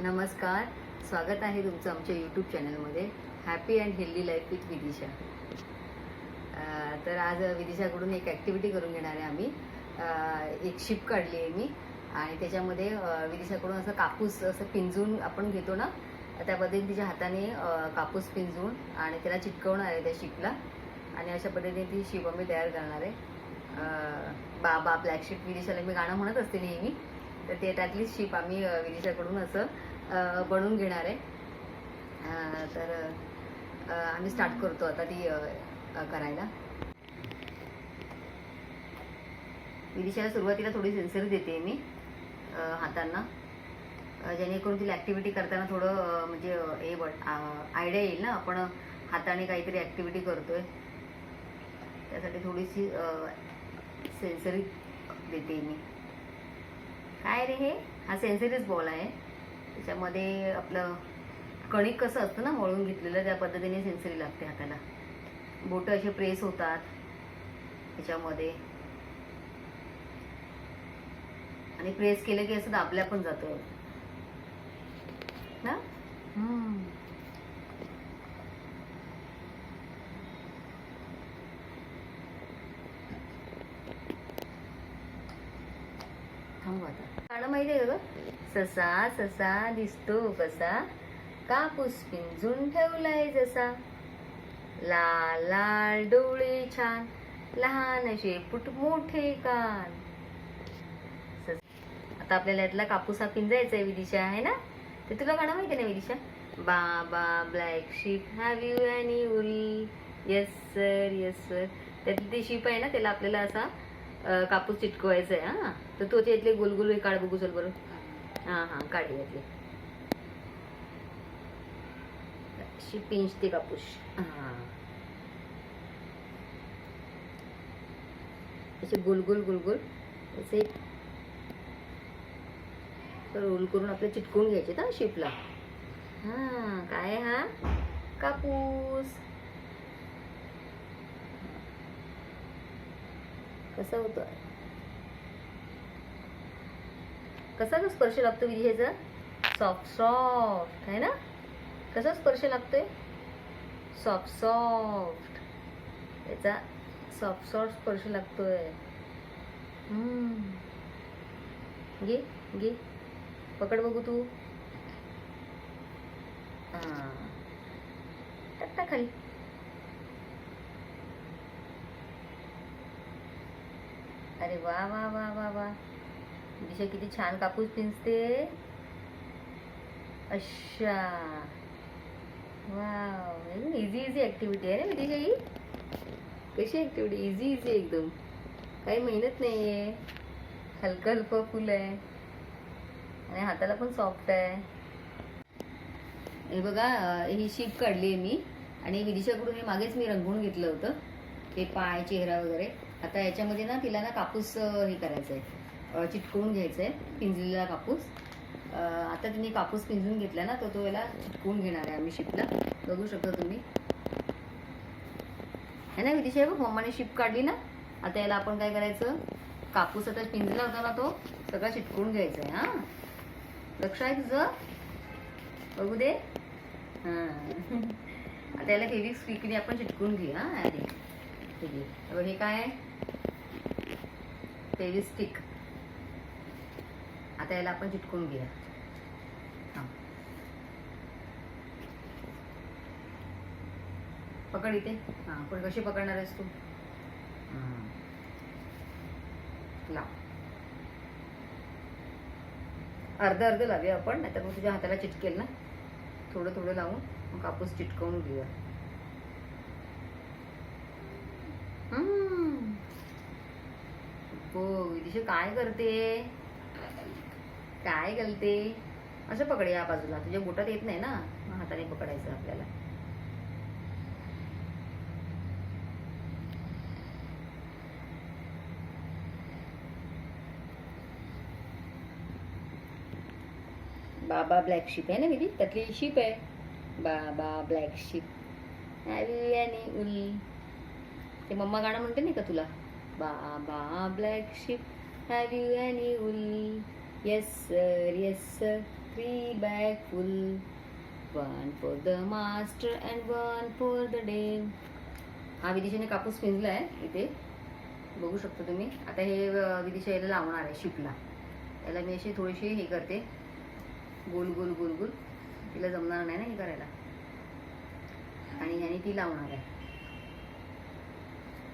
नमस्कार, स्वागत आहे तुमचं आमच्या यूट्यूब चॅनलमध्ये happy and healthy life with Vidisha. तर आज विदिशाकडून एक ॲक्टिव्हिटी करून घेणार आहे आम्ही. एक शिप काढली आहे मी आणि त्याच्यामध्ये विदिशाकडून असं कापूस असं पिंजून आपण घेतो ना, त्या पद्धतीने तिच्या हाताने कापूस पिंजून आणि त्याला चिटकवणार आहे त्या शिपला आणि अशा पद्धतीने ती शिप आम्ही तयार करणार आहे. बाबा ब्लॅक शिप विदिशाला मी गाणं म्हणत असते नेहमी, तर ते त्यातली शिप आम्ही विदिशाकडून असं बनवून घेणार आहे. तर आम्ही स्टार्ट करतो आता ती करायला. विदिशाला सुरुवातीला थोडी सेन्सरी देते मी हातांना, जेणेकरून तिला ॲक्टिव्हिटी करताना थोडं म्हणजे हे आयडिया येईल ना, आपण हाताने काहीतरी ॲक्टिव्हिटी करतोय, त्यासाठी थोडीशी सेन्सरी देते मी. काय रे, हा सेन्सरीच बॉल आहे. त्याच्यामध्ये आपलं कणिक कसं असतं ना मळून घेतलेलं, त्या पद्धतीने सेन्सरी लागते हाताला. बोटं असे प्रेस होतात त्याच्यामध्ये आणि प्रेस केलं की असं दाबल्या पण जातं ना. थांबू आता. गाणं माहिती आहे का? ससा ससा दिसतो कसा, कापूस पिंजून ठेवलाय जसा, लाल लाल डोळे छान, लहान शेपूट मोठे कान. आता आपल्याला यातला कापूस हा पिंजायचा आहे विदिशा, आहे ना? ते तुला गाणं माहिती आहे ना विदिशा? बाबा black ship have you any ul, yes sir yes sir. त्यातली ती शिप आहे ना, त्याला आपल्याला असा कापूस चिटकवायचा आहे. हा, तर तो त्यातले गोलगोल काढ बघू चल बरं. हा काढ यातले. शिप पिंजते कापूस. असे गोलगोल गोलगोल असे रोल करून आपल्याला चिटकवून घ्यायचे ना शिपला. काय हा कापूस कसा होतो, कसा तो स्पर्श लागतो विदिशेचा? सॉफ्ट सॉफ्ट आहे ना. कसा स्पर्श लागतोय? Soft soft. त्याचा सॉफ्ट सॉफ्ट स्पर्श लागतोय. घे घे, पकड बघू तू. टाक खाली. अरे वा वा वा वा वा, विदिशा किती छान कापूस पिंजते. अच्छा, वाव, इझी इझी ऍक्टिव्हिटी आहे ना विदिशा ही. कशी ऍक्टिव्हिटी? इझी इझी एकदम, काही मेहनत नाहीये, हलकं हलकं फुल आहे आणि हाताला पण सॉफ्ट आहे. हे बघा, ही शिप काढली आहे मी आणि विदिशाकडून हे मागेच मी रंगवून घेतलं होतं, ते पाय चेहरा वगैरे. आता याच्यामध्ये ना तिला ना कापूस हे करायचं आहे, चिटकवून घ्यायचं आहे पिंजलेला कापूस. आता तिने कापूस पिंजून घेतला ना, तो याला चिटकवून घेणार आहे आम्ही शिपला. बघू शकता तुम्ही, है ना विदिशा? बघ, मम्माने शिप काढली ना. आता याला आपण काय करायचं, कापूस आता पिंजला होता ना तो सगळा चिटकवून घ्यायचा आहे. हा, लक्ष आहे तुझं? बघू दे. आता याला फेविक स्टिकने आपण चिटकवून घेऊ. आधी हे काय आहे? फेविस्टिक. आता याला आपण चिटकवून घेऊया. पकड इथे. पण कशी पकडणार आहेस तू? लाव. अर्ध अर्ध लावूया आपण, नाहीतर मग तुझ्या हाताला चिटकेल ना. थोडं थोडं लावून मग कापूस चिटकवून घेऊया. हो विदिशा, काय करते? काय घालते? असं पकड या बाजूला, तुझ्या बोटात येत नाही ना, हाताने पकडायचं आपल्याला. बाबा ब्लॅक शिप आहे ना विधी, त्यातली शिप आहे. बाबा ब्लॅक शिप आणि उल. ते मम्मा गाणं म्हणते नाही का तुला? बाबा black ship have you any ul, yes sir yes sir. 3 bag full, one for the master and one for the day. हा विदिशाने कापूस पिंजला आहे इथे, बघू शकता तुम्ही. आता हे विदिशा याला लावणार आहे शिपला. याला मी अशी थोडीशी हे करते, गोल गोल गोल गोल. तिला जमणार नाही ना हे करायला, आणि ह्याने ती लावणार आहे.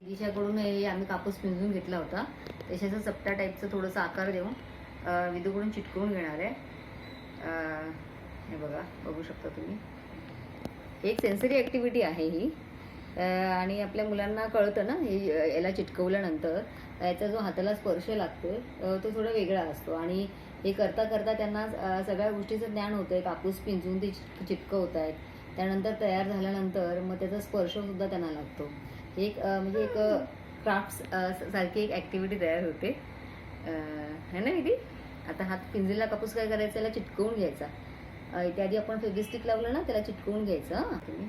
विदिशाकडून हे आम्ही कापूस पिंजून घेतला होता, त्याच्याचं चपटा टाईपचं थोडंसं आकार देऊन विदूकडून चिटकवून घेणार आहे. हे बघा, बघू शकता तुम्ही. एक सेन्सरी ॲक्टिव्हिटी आहे ही, आणि आपल्या मुलांना कळतं ना हे याला चिटकवल्यानंतर याचा जो हाताला स्पर्श लागतो तो थोडा वेगळा असतो, आणि हे करता करता त्यांना सगळ्या गोष्टीचं ज्ञान होतं आहे. कापूस पिंजून ते चिटकवत आहेत, त्यानंतर तयार झाल्यानंतर मग त्याचा स्पर्शसुद्धा त्यांना लागतो. एक म्हणजे एक क्राफ्ट्स सारखी एक ॲक्टिव्हिटी तयार होते, है ना विधी. आता हात पिंजलेला कापूस काय करायचा, त्याला चिटकवून घ्यायचा. इथे आधी आपण फेविस्टिक लावलं ना, त्याला चिटकवून घ्यायचं. हां तुम्ही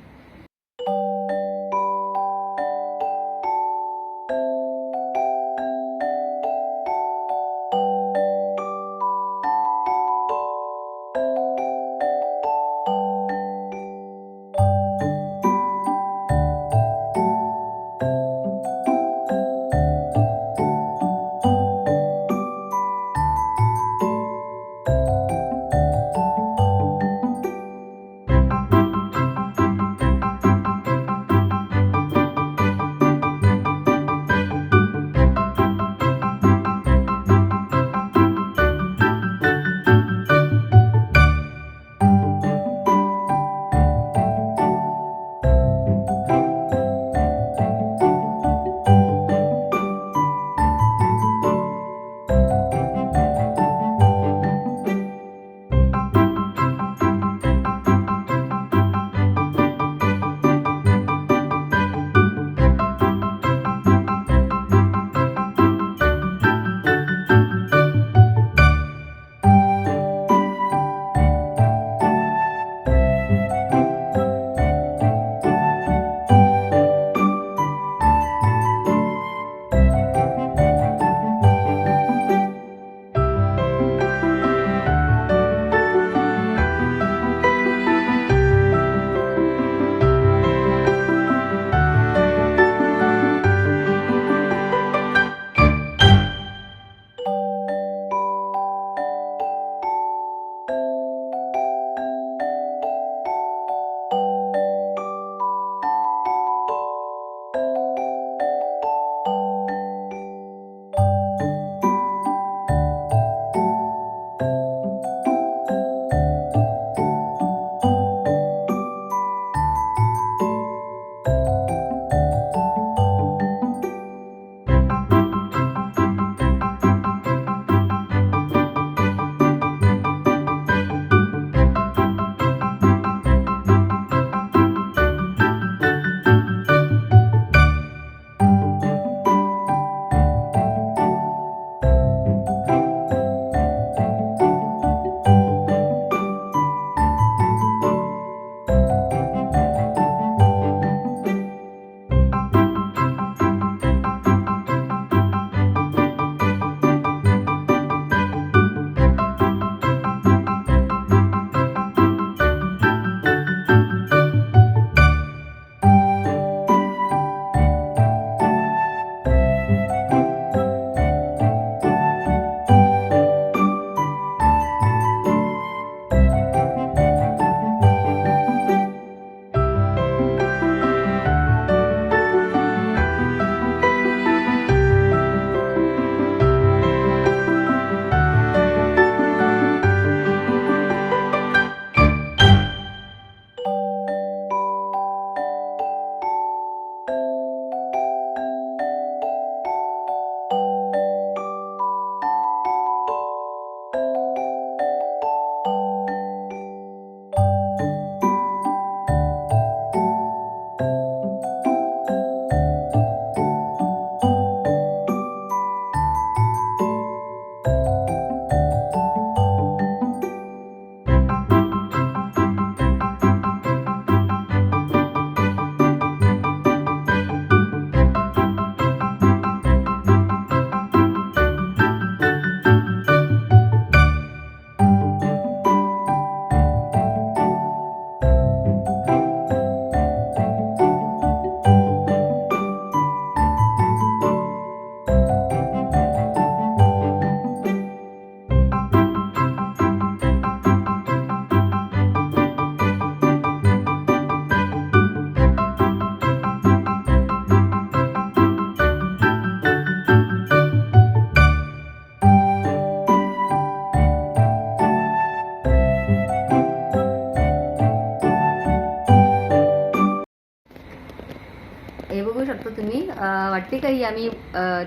वाटते का ही आम्ही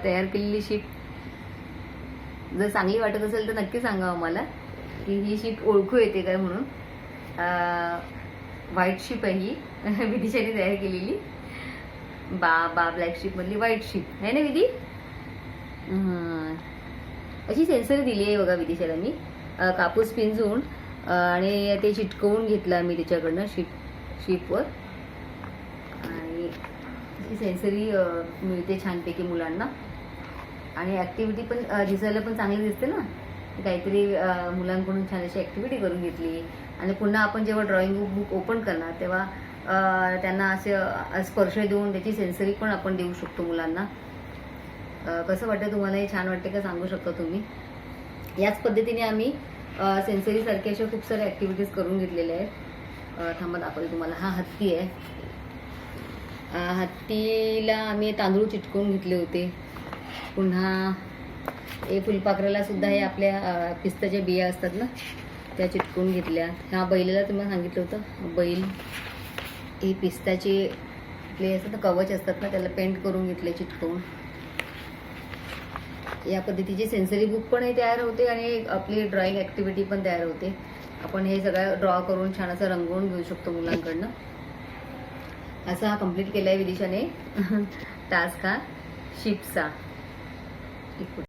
तयार केलेली शीट? जर चांगली वाटत असेल तर नक्की सांगा मला की ही शीट ओळखू येते काय म्हणून. व्हाईट शीप आहे ही विदिशाने तयार केलेली. ब्लॅक शीप मधली व्हाईट शीप आहे ना विधी. अशी सेन्सर दिली आहे बघा विदिशाला मी. कापूस पिंजून आणि ते चिटकवून घेतलं मी त्याच्याकडनं शीपवर. आणि ही सेन्सरी मिळते छानपैकी मुलांना. आणि ॲक्टिव्हिटी पण दिसायला पण चांगली दिसते ना. काहीतरी मुलांकडून छान अशी ॲक्टिव्हिटी करून घेतली. आणि पुन्हा आपण जेव्हा ड्रॉइंग बुक ओपन करणार तेव्हा त्यांना असे स्पर्श देऊन त्याची सेन्सरी पण आपण देऊ शकतो मुलांना. कसं वाटतं तुम्हाला? हे छान वाटते का सांगू शकता तुम्ही. याच पद्धतीने आम्ही सेन्सरी सारखे अशा खूप साऱ्या ॲक्टिव्हिटीज करून घेतलेल्या आहेत. थांबा दाखवते तुम्हाला. हा हत्ती आहे. हत्तीला आम्ही तांदूळ चिटकवून घेतले होते. पुन्हा हे फुलपाखराला सुद्धा हे आपल्या पिस्ताच्या बिया असतात ना त्या चिटकवून घेतल्या. ह्या बैलाला तुम्हाला सांगितलं होतं. बैल हे पिस्ताचे आपले असतात ना कवच असतात ना त्याला पेंट करून घेतले चिटकवून. या पद्धतीचे सेन्सरी बुक पण हे तयार होते आणि आपली ड्रॉइंग ॲक्टिव्हिटी पण तयार होते. आपण हे सगळं ड्रॉ करून छान असं रंगवून घेऊ शकतो मुलांकडनं. असा हा कंप्लीट केला आहे विदिशाने टास्क हा शीपचा.